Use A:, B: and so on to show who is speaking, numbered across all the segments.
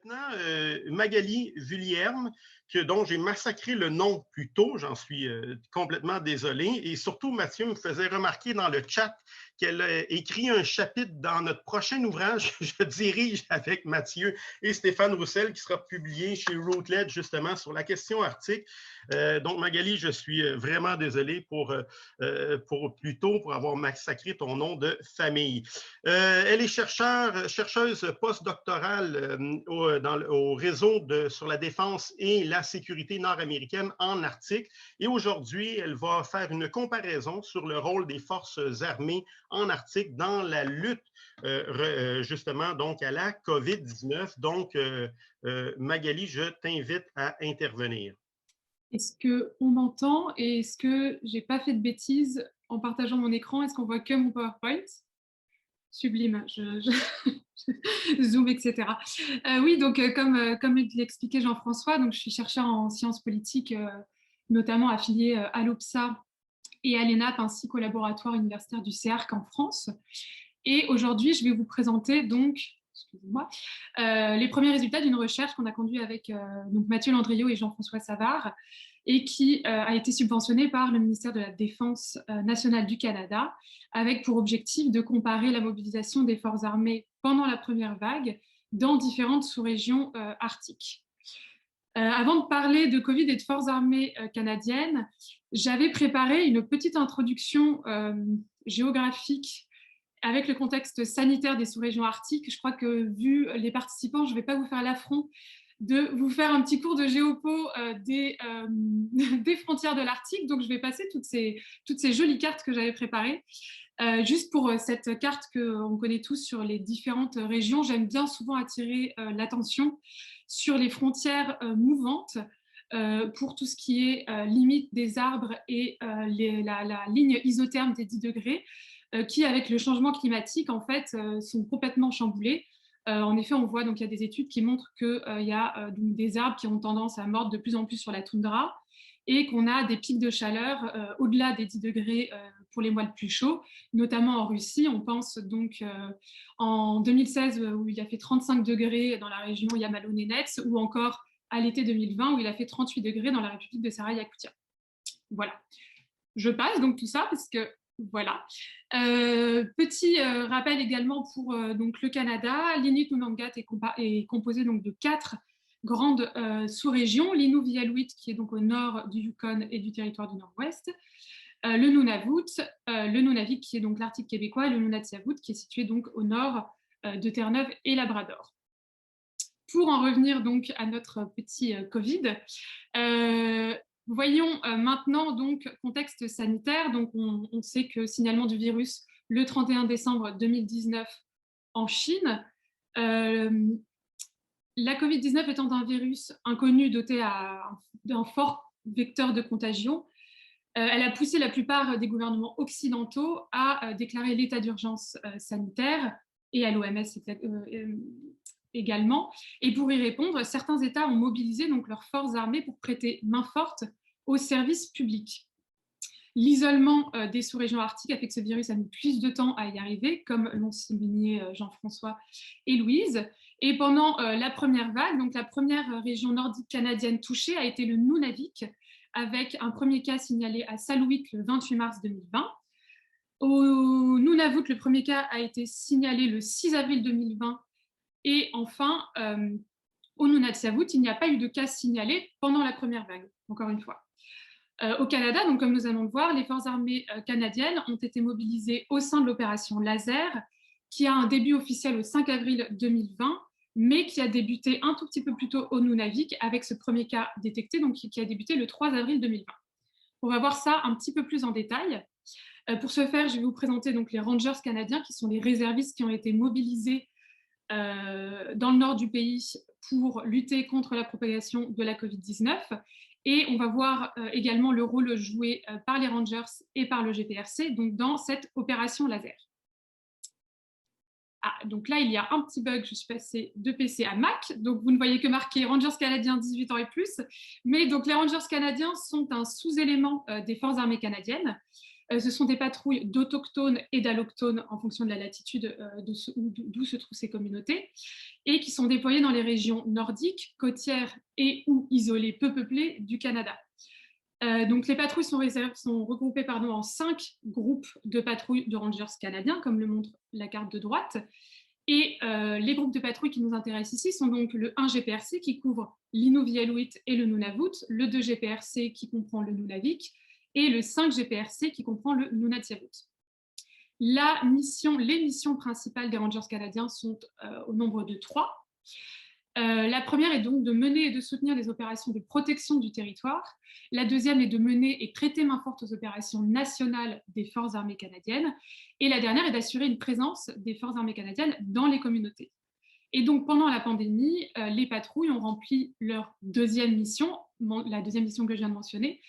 A: maintenant Magali Vuillierme, dont j'ai massacré le nom plus tôt, j'en suis complètement désolé. Et surtout, Mathieu me faisait remarquer dans le chat qu'elle a écrit un chapitre dans notre prochain ouvrage que je dirige avec Mathieu et Stéphane Roussel, qui sera publié chez Routledge, justement, sur la question arctique. Donc, Magali, je suis vraiment désolé pour plus tôt, pour avoir massacré ton nom de famille. Elle est chercheuse postdoctorale au réseau sur la défense et la sécurité nord-américaine en Arctique. Et aujourd'hui, elle va faire une comparaison sur le rôle des forces armées en Arctique dans la lutte justement donc à la COVID-19. Donc, Magali, je t'invite à intervenir.
B: Est-ce qu'on m'entend et est-ce que j'ai pas fait de bêtises en partageant mon écran? Est-ce qu'on voit que mon PowerPoint? Sublime, Zoom, etc. Oui, donc comme l'expliquait Jean-François, donc je suis chercheur en sciences politiques, notamment affiliée à l'OPSA et à l'ENAP, ainsi qu'au laboratoire universitaire du CERC en France. Et aujourd'hui, je vais vous présenter donc, excusez-moi, les premiers résultats d'une recherche qu'on a conduite avec donc Mathieu Landriot et Jean-François Savard, et qui a été subventionnée par le ministère de la Défense nationale du Canada, avec pour objectif de comparer la mobilisation des forces armées pendant la première vague dans différentes sous-régions arctiques. Avant de parler de Covid et de forces armées canadiennes, j'avais préparé une petite introduction géographique avec le contexte sanitaire des sous-régions arctiques. Je crois que, vu les participants, je ne vais pas vous faire l'affront de vous faire un petit cours de géopo des frontières de l'Arctique. Donc, je vais passer toutes ces jolies cartes que j'avais préparées. Juste pour cette carte qu'on connaît tous sur les différentes régions, j'aime bien souvent attirer l'attention sur les frontières mouvantes pour tout ce qui est limite des arbres et la ligne isotherme des 10 degrés, qui, avec le changement climatique, en fait, sont complètement chamboulés. En effet, on voit donc il y a des études qui montrent qu'il y a donc des arbres qui ont tendance à mordre de plus en plus sur la toundra et qu'on a des pics de chaleur au-delà des 10 degrés pour les mois les plus chauds, notamment en Russie. On pense donc en 2016 où il a fait 35 degrés dans la région Yamalo-Nenets, ou encore à l'été 2020 où il a fait 38 degrés dans la République de Sara-Yakoutia. Voilà. Je passe donc tout ça parce que voilà. Petit rappel également pour donc le Canada. L'Inuit-Nunavut est composé donc de 4 grandes sous-régions. L'Inuvik, qui est donc au nord du Yukon et du territoire du Nord-Ouest. Le Nunavik, qui est donc l'Arctique québécois, et le Nunatsiavut, qui est situé donc au nord de Terre-Neuve et Labrador. Pour en revenir donc à notre petit Covid, voyons maintenant donc contexte sanitaire. Donc on sait que signalement du virus le 31 décembre 2019 en Chine. La Covid-19 étant un virus inconnu doté d'un fort vecteur de contagion, elle a poussé la plupart des gouvernements occidentaux à déclarer l'état d'urgence sanitaire, et à l'OMS également. Et pour y répondre, certains États ont mobilisé donc leurs forces armées pour prêter main forte aux services publics. L'isolement des sous-régions arctiques a fait que ce virus a mis plus de temps à y arriver, comme l'ont souligné Jean-François et Louise. Et pendant la première vague, donc la première région nordique canadienne touchée a été le Nunavik, avec un premier cas signalé à Saluvik le 28 mars 2020. Au Nunavut, le premier cas a été signalé le 6 avril 2020. Et enfin, au Nunatsiavut, il n'y a pas eu de cas signalés pendant la première vague, encore une fois. Au Canada, donc comme nous allons le voir, les forces armées canadiennes ont été mobilisées au sein de l'opération Laser, qui a un début officiel au 5 avril 2020, mais qui a débuté un tout petit peu plus tôt au Nunavik, avec ce premier cas détecté, donc qui a débuté le 3 avril 2020. On va voir ça un petit peu plus en détail. Pour ce faire, je vais vous présenter donc les Rangers canadiens, qui sont les réservistes qui ont été mobilisés dans le nord du pays pour lutter contre la propagation de la Covid-19. Et on va voir également le rôle joué par les Rangers et par le GPRC donc dans cette opération Laser. Ah, donc là, il y a un petit bug, je suis passée de PC à Mac, donc vous ne voyez que marqué Rangers canadiens 18 ans et plus, mais donc les Rangers canadiens sont un sous-élément des forces armées canadiennes. Ce sont des patrouilles d'autochtones et d'allochtones en fonction de la latitude d'où se trouvent ces communautés, et qui sont déployées dans les régions nordiques, côtières et ou isolées peu peuplées du Canada. Donc les patrouilles sont regroupées en 5 groupes de patrouilles de rangers canadiens, comme le montre la carte de droite. Et les groupes de patrouilles qui nous intéressent ici sont donc le 1 GPRC qui couvre l'Inuvialuit et le Nunavut, le 2 GPRC qui comprend le Nunavik, et le 5 GPRC qui comprend le Nunatiavut. Les missions principales des rangers canadiens sont au nombre de 3. La première est donc de mener et de soutenir les opérations de protection du territoire. La deuxième est de mener et prêter main forte aux opérations nationales des forces armées canadiennes. Et la dernière est d'assurer une présence des forces armées canadiennes dans les communautés. Et donc, pendant la pandémie, les patrouilles ont rempli leur deuxième mission, la deuxième mission que je viens de mentionner,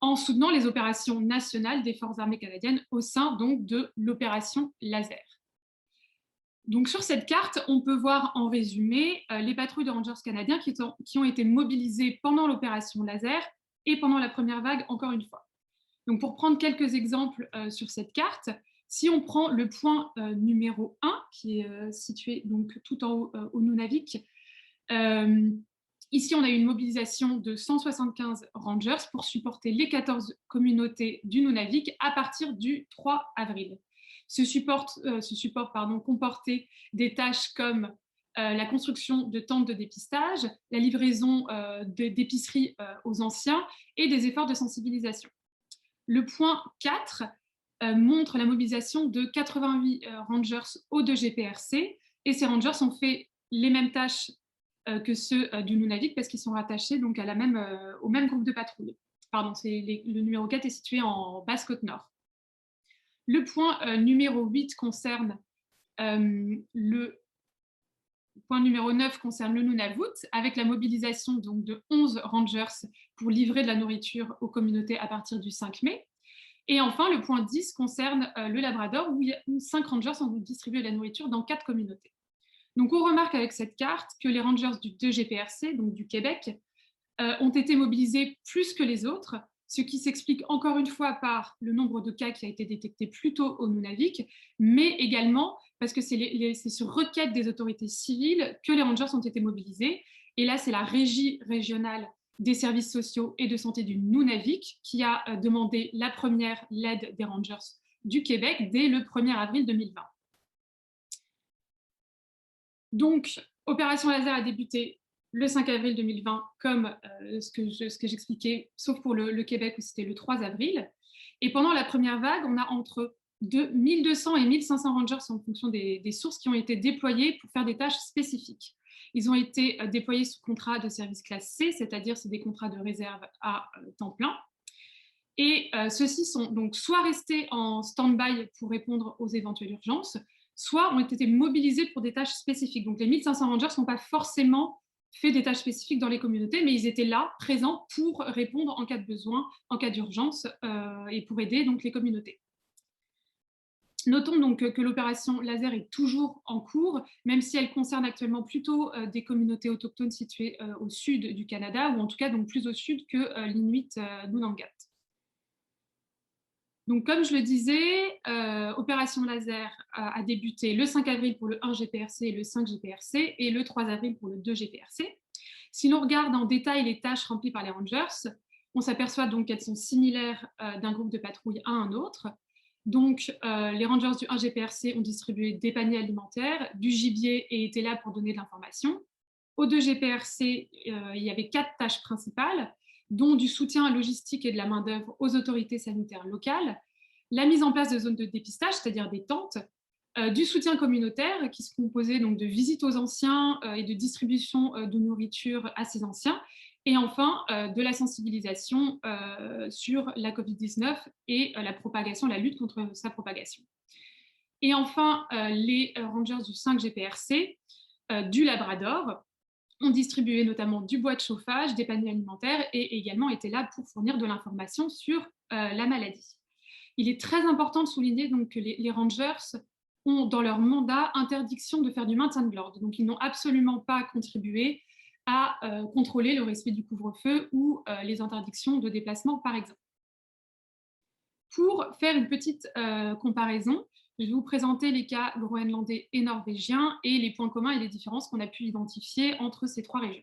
B: en soutenant les opérations nationales des forces armées canadiennes au sein donc de l'opération Laser. Donc sur cette carte, on peut voir en résumé les patrouilles de rangers canadiens qui ont été mobilisées pendant l'opération Laser et pendant la première vague, encore une fois. Donc pour prendre quelques exemples sur cette carte, si on prend le point numéro 1, qui est situé donc tout en haut au Nunavik, ici on a eu une mobilisation de 175 rangers pour supporter les 14 communautés du Nunavik à partir du 3 avril. Ce support comportait des tâches comme la construction de tentes de dépistage, la livraison d'épiceries aux anciens et des efforts de sensibilisation. Le point 4 montre la mobilisation de 88 rangers au 2 GPRC, et ces rangers ont fait les mêmes tâches que ceux du Nunavik parce qu'ils sont rattachés donc au même groupe de patrouille. Pardon, le numéro 4 est situé en Basse-Côte-Nord. Le point numéro 8 concerne le point numéro 9 concerne le Nunavut, avec la mobilisation donc, de 11 rangers pour livrer de la nourriture aux communautés à partir du 5 mai. Et enfin, le point 10 concerne le Labrador, où 5 rangers ont distribué de la nourriture dans 4 communautés. Donc on remarque avec cette carte que les rangers du 2 GPRC, donc du Québec, ont été mobilisés plus que les autres, ce qui s'explique encore une fois par le nombre de cas qui a été détecté plus tôt au Nunavik, mais également parce que c'est sur requête des autorités civiles que les rangers ont été mobilisés. Et là, c'est la Régie régionale des services sociaux et de santé du Nunavik qui a demandé la première l'aide des rangers du Québec dès le 1er avril 2020. Donc, Opération Laser a débuté le 5 avril 2020, comme ce que j'expliquais, sauf pour le Québec où c'était le 3 avril. Et pendant la première vague, on a entre 1200 et 1500 rangers en fonction des sources qui ont été déployés pour faire des tâches spécifiques. Ils ont été déployés sous contrat de service classe C, c'est-à-dire c'est des contrats de réserve à temps plein. Et ceux-ci sont donc soit restés en stand-by pour répondre aux éventuelles urgences, soit ont été mobilisés pour des tâches spécifiques. Donc les 1500 rangers n'ont pas forcément fait des tâches spécifiques dans les communautés, mais ils étaient là, présents, pour répondre en cas de besoin, en cas d'urgence, et pour aider donc les communautés. Notons donc que l'opération Laser est toujours en cours, même si elle concerne actuellement plutôt des communautés autochtones situées au sud du Canada, ou en tout cas donc plus au sud que l'Inuit Nunangat. Donc, comme je le disais, Opération Laser a débuté le 5 avril pour le 1 GPRC et le 5 GPRC, et le 3 avril pour le 2 GPRC. Si l'on regarde en détail les tâches remplies par les rangers, on s'aperçoit donc qu'elles sont similaires d'un groupe de patrouille à un autre. Donc, les rangers du 1 GPRC ont distribué des paniers alimentaires, du gibier et étaient là pour donner de l'information. Au 2 GPRC, il y avait 4 tâches principales, dont du soutien logistique et de la main-d'œuvre aux autorités sanitaires locales, la mise en place de zones de dépistage, c'est-à-dire des tentes, du soutien communautaire qui se composait donc de visites aux anciens et de distribution de nourriture à ces anciens, et enfin de la sensibilisation sur la COVID-19 et la lutte contre sa propagation. Et enfin, les rangers du 5 GPRC du Labrador ont distribué notamment du bois de chauffage, des paniers alimentaires et également étaient là pour fournir de l'information sur la maladie. Il est très important de souligner donc, que les rangers ont dans leur mandat interdiction de faire du maintien de l'ordre. Donc ils n'ont absolument pas contribué à contrôler le respect du couvre-feu ou les interdictions de déplacement, par exemple. Pour faire une petite comparaison, je vais vous présenter les cas groenlandais et norvégiens et les points communs et les différences qu'on a pu identifier entre ces 3 régions.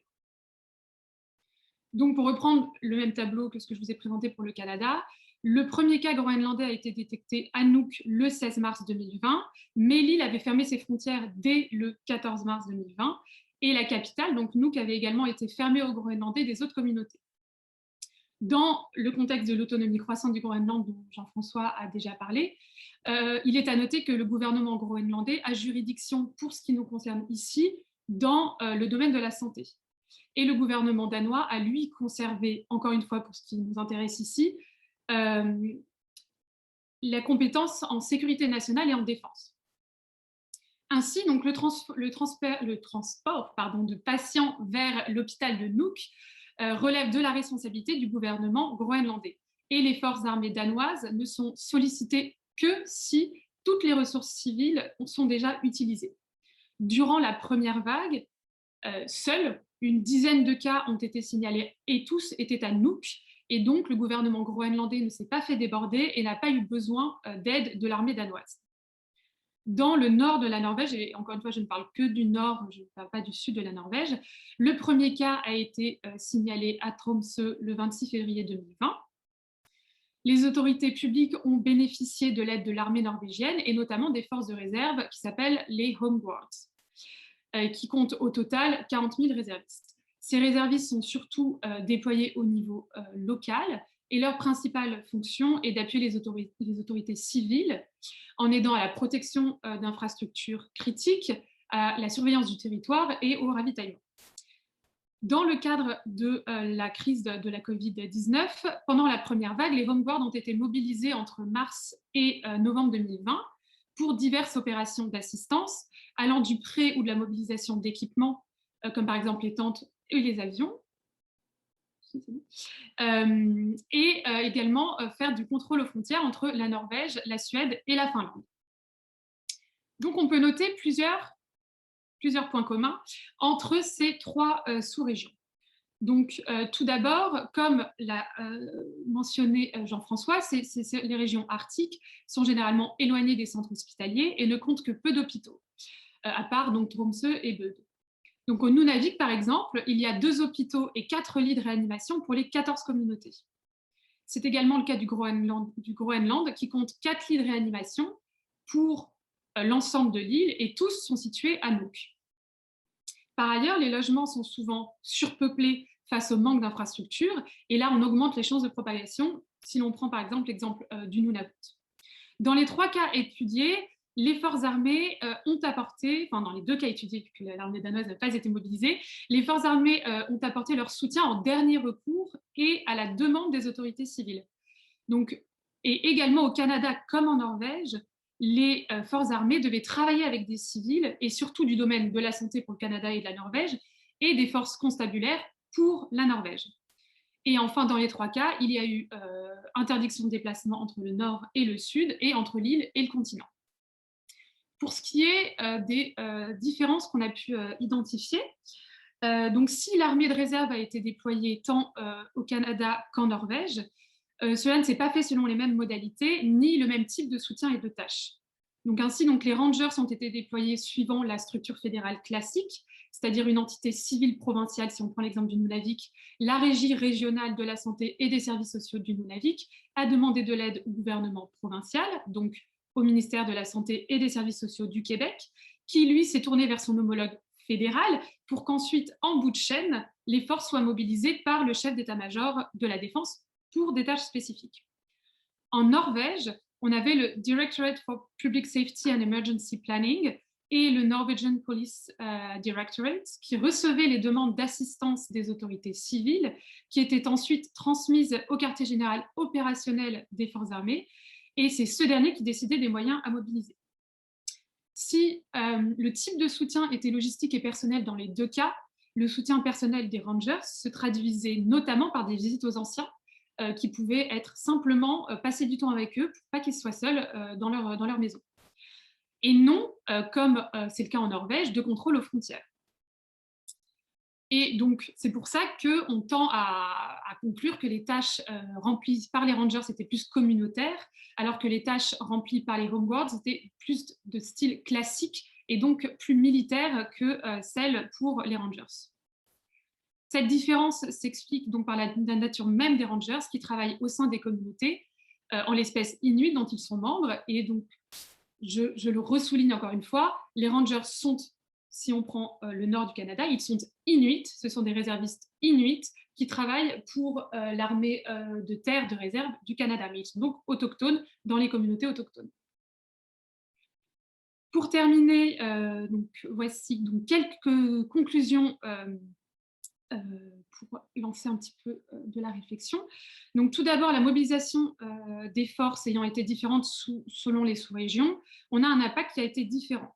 B: Donc, pour reprendre le même tableau que ce que je vous ai présenté pour le Canada, le premier cas groenlandais a été détecté à Nuuk le 16 mars 2020, mais l'île avait fermé ses frontières dès le 14 mars 2020 et la capitale, donc Nuuk, avait également été fermée aux Groenlandais des autres communautés. Dans le contexte de l'autonomie croissante du Groenland, dont Jean-François a déjà parlé, il est à noter que le gouvernement groenlandais a juridiction, pour ce qui nous concerne ici, dans le domaine de la santé. Et le gouvernement danois a, lui, conservé, encore une fois pour ce qui nous intéresse ici, la compétence en sécurité nationale et en défense. Ainsi, donc, le transport de patients vers l'hôpital de Nuuk relève de la responsabilité du gouvernement groenlandais. Et les forces armées danoises ne sont sollicitées que si toutes les ressources civiles sont déjà utilisées. Durant la première vague, seuls une dizaine de cas ont été signalés et tous étaient à Nuuk. Et donc, le gouvernement groenlandais ne s'est pas fait déborder et n'a pas eu besoin d'aide de l'armée danoise. Dans le nord de la Norvège, et encore une fois, je ne parle que du nord, je ne parle pas du sud de la Norvège, le premier cas a été signalé à Tromsø le 26 février 2020. Les autorités publiques ont bénéficié de l'aide de l'armée norvégienne et notamment des forces de réserve qui s'appellent les Home Guards, qui comptent au total 40 000 réservistes. Ces réservistes sont surtout déployés au niveau local et leur principale fonction est d'appuyer les autorités civiles en aidant à la protection d'infrastructures critiques, à la surveillance du territoire et au ravitaillement. Dans le cadre de la crise de la Covid-19, pendant la première vague, les Home Guards ont été mobilisés entre mars et novembre 2020 pour diverses opérations d'assistance, allant du prêt ou de la mobilisation d'équipements, comme par exemple les tentes et les avions, et également faire du contrôle aux frontières entre la Norvège, la Suède et la Finlande. Donc on peut noter plusieurs points communs entre ces 3 sous-régions. Donc tout d'abord, comme l'a mentionné Jean-François, les régions arctiques sont généralement éloignées des centres hospitaliers et ne comptent que peu d'hôpitaux, à part donc Tromsø et Bø. Donc au Nunavik, par exemple, il y a 2 hôpitaux et 4 lits de réanimation pour les 14 communautés. C'est également le cas du Groenland qui compte 4 lits de réanimation pour l'ensemble de l'île et tous sont situés à Nuuk. Par ailleurs, les logements sont souvent surpeuplés face au manque d'infrastructures et là, on augmente les chances de propagation si l'on prend par exemple l'exemple du Nunavut. Dans les 3 cas étudiés, les forces armées ont apporté, enfin dans les 2 cas étudiés, puisque l'armée danoise n'a pas été mobilisée, les forces armées ont apporté leur soutien en dernier recours et à la demande des autorités civiles. Donc, et également au Canada comme en Norvège, les forces armées devaient travailler avec des civils et surtout du domaine de la santé pour le Canada et de la Norvège et des forces constabulaires pour la Norvège. Et enfin, dans les 3 cas, il y a eu interdiction de déplacement entre le nord et le sud et entre l'île et le continent. Pour ce qui est des différences qu'on a pu identifier, donc si l'armée de réserve a été déployée tant au Canada qu'en Norvège, cela ne s'est pas fait selon les mêmes modalités ni le même type de soutien et de tâches. Donc ainsi, les Rangers ont été déployés suivant la structure fédérale classique, c'est-à-dire une entité civile provinciale, si on prend l'exemple du Nunavik. La régie régionale de la santé et des services sociaux du Nunavik a demandé de l'aide au gouvernement provincial, donc au ministère de la Santé et des Services sociaux du Québec, qui, lui, s'est tourné vers son homologue fédéral pour qu'ensuite, en bout de chaîne, les forces soient mobilisées par le chef d'état-major de la Défense pour des tâches spécifiques. En Norvège, on avait le Directorate for Public Safety and Emergency Planning et le Norwegian Police Directorate, qui recevaient les demandes d'assistance des autorités civiles, qui étaient ensuite transmises au quartier général opérationnel des forces armées, et c'est ce dernier qui décidait des moyens à mobiliser. Si le type de soutien était logistique et personnel dans les 2 cas, le soutien personnel des Rangers se traduisait notamment par des visites aux anciens qui pouvaient être simplement passer du temps avec eux pour pas qu'ils soient seuls dans leur maison. Et non, comme c'est le cas en Norvège, de contrôle aux frontières. Et donc, c'est pour ça qu'on tend à conclure que les tâches remplies par les rangers étaient plus communautaires, alors que les tâches remplies par les homeguards étaient plus de style classique et donc plus militaire que celles pour les rangers. Cette différence s'explique donc par la nature même des rangers qui travaillent au sein des communautés, en l'espèce inuit dont ils sont membres. Et donc, je le ressouligne encore une fois, les rangers sont, si on prend le nord du Canada, ils sont inuits, ce sont des réservistes inuits qui travaillent pour l'armée de terre de réserve du Canada, mais ils sont donc autochtones dans les communautés autochtones. Pour terminer, donc, voici donc quelques conclusions pour lancer un petit peu de la réflexion. Donc, tout d'abord, la mobilisation des forces ayant été différente selon les sous-régions, on a un impact qui a été différent.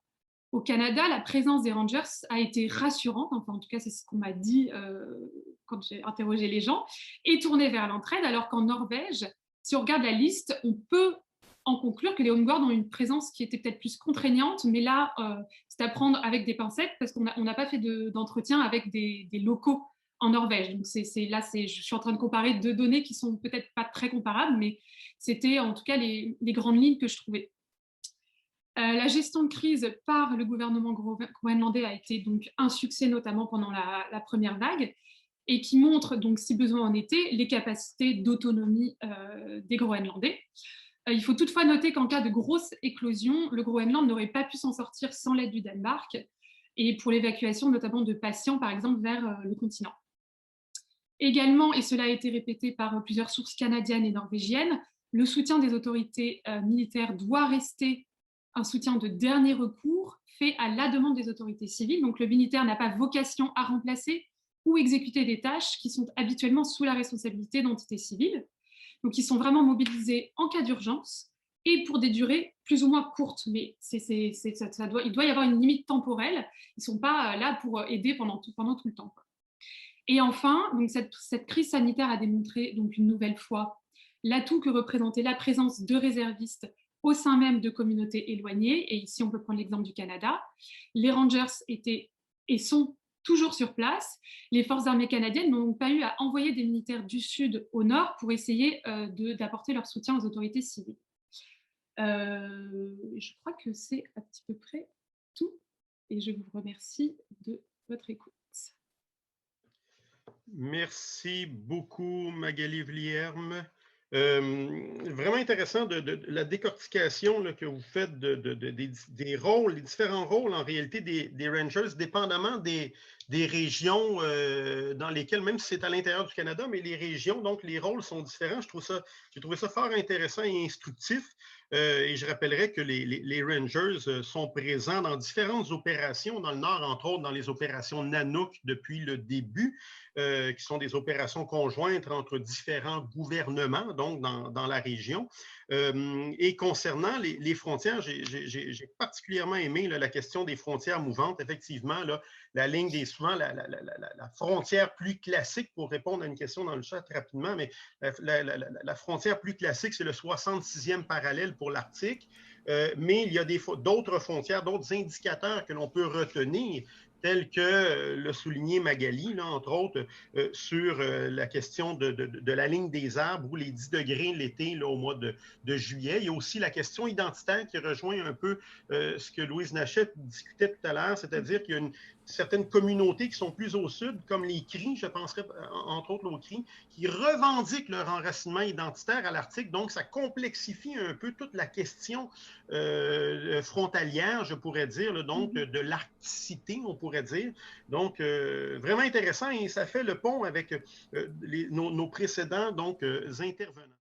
B: Au Canada, la présence des rangers a été rassurante, enfin en tout cas c'est ce qu'on m'a dit quand j'ai interrogé les gens, et tournée vers l'entraide, alors qu'en Norvège, si on regarde la liste, on peut en conclure que les homeguards ont une présence qui était peut-être plus contraignante, mais là, c'est à prendre avec des pincettes parce qu'on n'a pas fait d'entretien avec des locaux en Norvège. Donc je suis en train de comparer deux données qui sont peut-être pas très comparables, mais c'était en tout cas les grandes lignes que je trouvais. La gestion de crise par le gouvernement groenlandais a été donc un succès, notamment pendant la première vague, et qui montre, donc, si besoin en était, les capacités d'autonomie des Groenlandais. Il faut toutefois noter qu'en cas de grosse éclosion, le Groenland n'aurait pas pu s'en sortir sans l'aide du Danemark, et pour l'évacuation notamment de patients, par exemple, vers le continent. Également, et cela a été répété par plusieurs sources canadiennes et norvégiennes, le soutien des autorités militaires doit rester un soutien de dernier recours fait à la demande des autorités civiles. Donc le militaire n'a pas vocation à remplacer ou exécuter des tâches qui sont habituellement sous la responsabilité d'entités civiles. Donc ils sont vraiment mobilisés en cas d'urgence et pour des durées plus ou moins courtes. Mais il doit y avoir une limite temporelle. Ils ne sont pas là pour aider pendant tout le temps. Et enfin, donc cette crise sanitaire a démontré donc une nouvelle fois l'atout que représentait la présence de réservistes au sein même de communautés éloignées. Et ici, on peut prendre l'exemple du Canada. Les rangers étaient et sont toujours sur place. Les forces armées canadiennes n'ont pas eu à envoyer des militaires du sud au nord pour essayer d'apporter leur soutien aux autorités civiles. Je crois que c'est à petit peu près tout. Et je vous remercie de votre écoute.
A: Merci beaucoup, Magali Vlierme. Vraiment intéressant de la décortication là, que vous faites des rôles, les différents rôles en réalité des rangers, dépendamment des régions dans lesquelles, même si c'est à l'intérieur du Canada, mais les régions, donc les rôles sont différents. J'ai trouvé ça fort intéressant et instructif. Et je rappellerai que les Rangers sont présents dans différentes opérations dans le Nord, entre autres dans les opérations Nanook depuis le début, qui sont des opérations conjointes entre différents gouvernements, donc dans la région. Et concernant les frontières, j'ai particulièrement aimé là, la question des frontières mouvantes. Effectivement, là, la ligne souvent la frontière plus classique, pour répondre à une question dans le chat rapidement, mais la frontière plus classique, c'est le 66e parallèle pour l'Arctique, mais il y a d'autres frontières, d'autres indicateurs que l'on peut retenir, tels que le soulignait Magali, là, entre autres, sur la question de la ligne des arbres ou les 10 degrés l'été au mois de juillet. Il y a aussi la question identitaire qui rejoint un peu ce que Louise Nachette discutait tout à l'heure, c'est-à-dire qu'il y a certaines communautés qui sont plus au sud, comme les Cris, je penserais entre autres aux Cris, qui revendiquent leur enracinement identitaire à l'Arctique. Donc, ça complexifie un peu toute la question frontalière, je pourrais dire, là, donc de l'arcticité, on pourrait dire. Donc, vraiment intéressant et ça fait le pont avec nos précédents donc, intervenants.